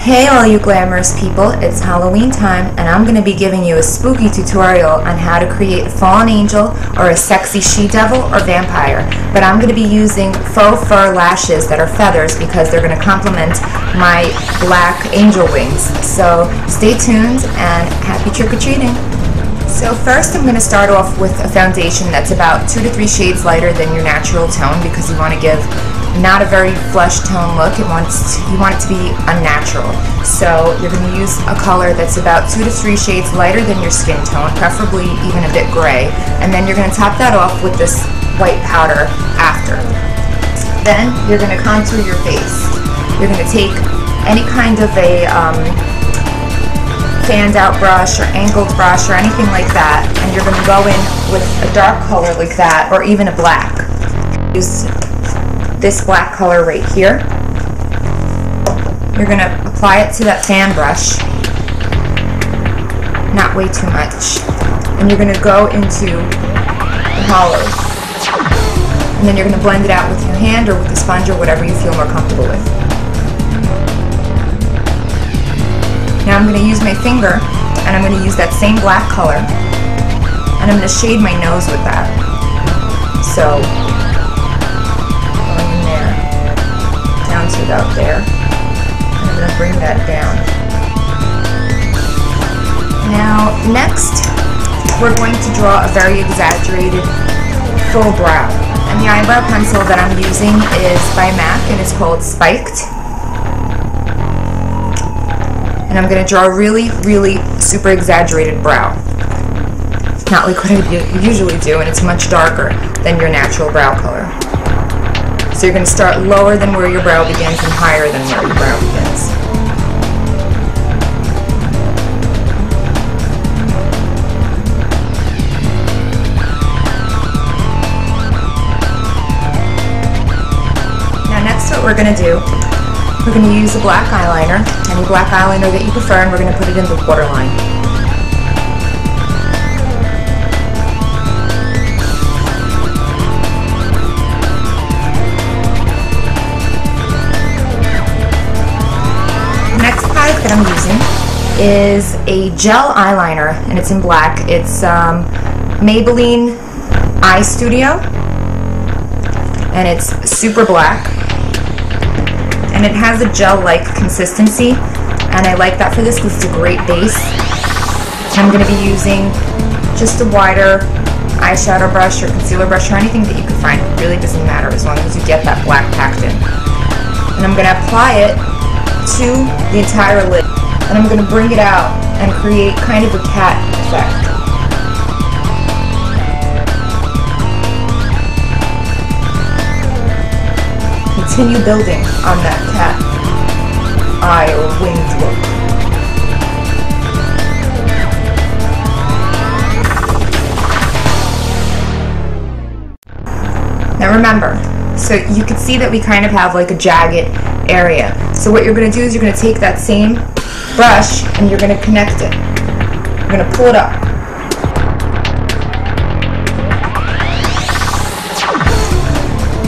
Hey all you glamorous people, it's Halloween time and I'm going to be giving you a spooky tutorial on how to create a fallen angel or a sexy she-devil or vampire. But I'm going to be using faux fur lashes that are feathers because they're going to complement my black angel wings. So stay tuned and happy trick-or-treating. So first I'm going to start off with a foundation that's about 2 to 3 shades lighter than your natural tone because you want to give not a very flesh tone look. You want it to be unnatural. So you're going to use a color that's about 2 to 3 shades lighter than your skin tone, preferably even a bit gray. And then you're going to top that off with this white powder after. Then you're going to contour your face. You're going to take any kind of a fanned out brush or angled brush or anything like that, and you're going to go in with a dark color like that or even a black. Use this black color right here. You're going to apply it to that fan brush, not way too much, and you're going to go into the hollows, and then you're going to blend it out with your hand or with a sponge or whatever you feel more comfortable with. Now I'm going to use my finger and I'm going to use that same black color and I'm going to shade my nose with that. So going in there, down to about there, and I'm going to bring that down. Now next we're going to draw a very exaggerated full brow, and the eyebrow pencil that I'm using is by MAC and it's called Spiked. And I'm going to draw a really, really super exaggerated brow. Not like what I usually do, and it's much darker than your natural brow color. So you're going to start lower than where your brow begins and higher than where your brow begins. Now next what we're going to do, we're going to use a black eyeliner, any black eyeliner that you prefer, and we're going to put it in the waterline. The next product that I'm using is a gel eyeliner, and it's in black. It's Maybelline Eye Studio, and it's super black. And it has a gel-like consistency, and I like that for this because it's a great base. And I'm going to be using just a wider eyeshadow brush or concealer brush or anything that you can find. It really doesn't matter as long as you get that black packed in. And I'm going to apply it to the entire lid, and I'm going to bring it out and create kind of a cat effect. Continue building on that cat eye or winged look. Now remember, so you can see that we kind of have like a jagged area. So what you're going to do is you're going to take that same brush and you're going to connect it. You're going to pull it up.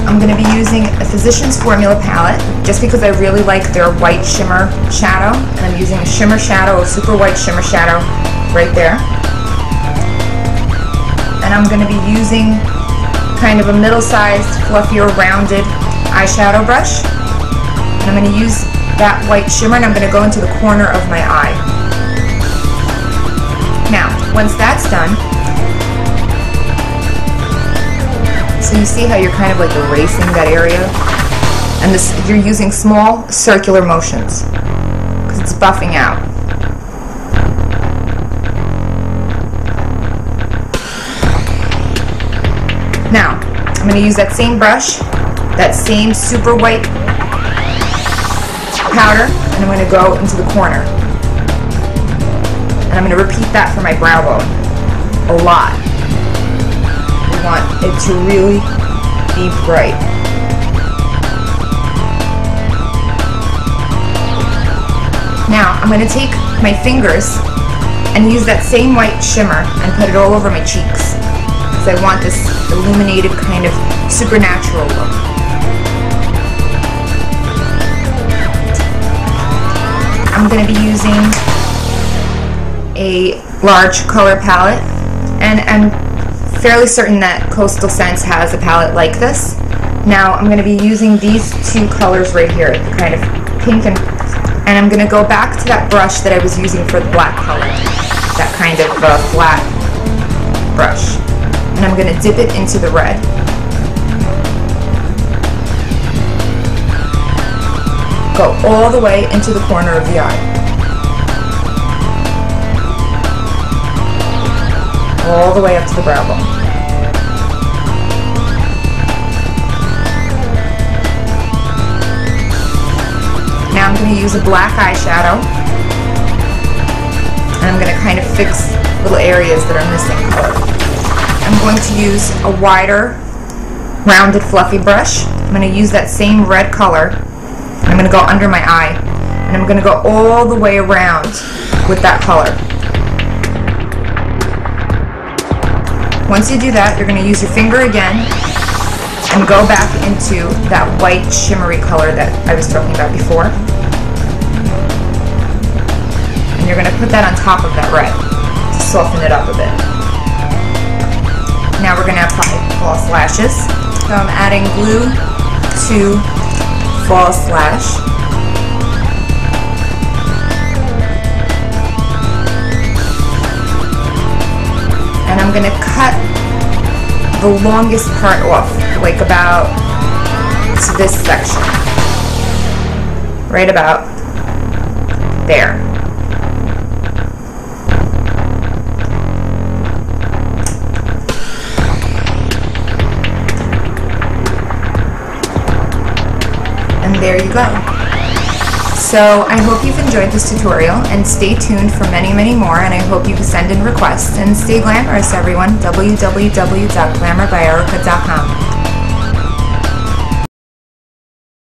I'm going to be using a Physicians Formula palette just because I really like their white shimmer shadow, and I'm using a shimmer shadow, a super white shimmer shadow right there. And I'm going to be using kind of a middle-sized, fluffier, rounded eyeshadow brush. And I'm going to use that white shimmer and I'm going to go into the corner of my eye. Now, once that's done, so you see how you're kind of like erasing that area, and this, you're using small circular motions because it's buffing out. Now I'm going to use that same brush, that same super white powder, and I'm going to go into the corner, and I'm going to repeat that for my brow bone a lot. Want it to really be bright. Now I'm going to take my fingers and use that same white shimmer and put it all over my cheeks because I want this illuminated kind of supernatural look. I'm going to be using a large color palette, and I'm fairly certain that Coastal Scents has a palette like this. Now I'm going to be using these two colors right here, kind of pink and I'm going to go back to that brush that I was using for the black color, that kind of flat brush, and I'm going to dip it into the red. Go all the way into the corner of the eye. All the way up to the brow bone. Now I'm going to use a black eyeshadow, and I'm going to kind of fix little areas that are missing color. I'm going to use a wider, rounded, fluffy brush. I'm going to use that same red color. I'm going to go under my eye, and I'm going to go all the way around with that color. Once you do that, you're going to use your finger again and go back into that white shimmery color that I was talking about before. And you're going to put that on top of that red to soften it up a bit. Now we're going to apply false lashes. So I'm adding glue to false lash. And I'm going to cut the longest part off, like about to this section. Right about there. And there you go. So I hope you've enjoyed this tutorial, and stay tuned for many, many more, and I hope you send in requests, and stay glamorous everyone. www.glamourbyerica.com.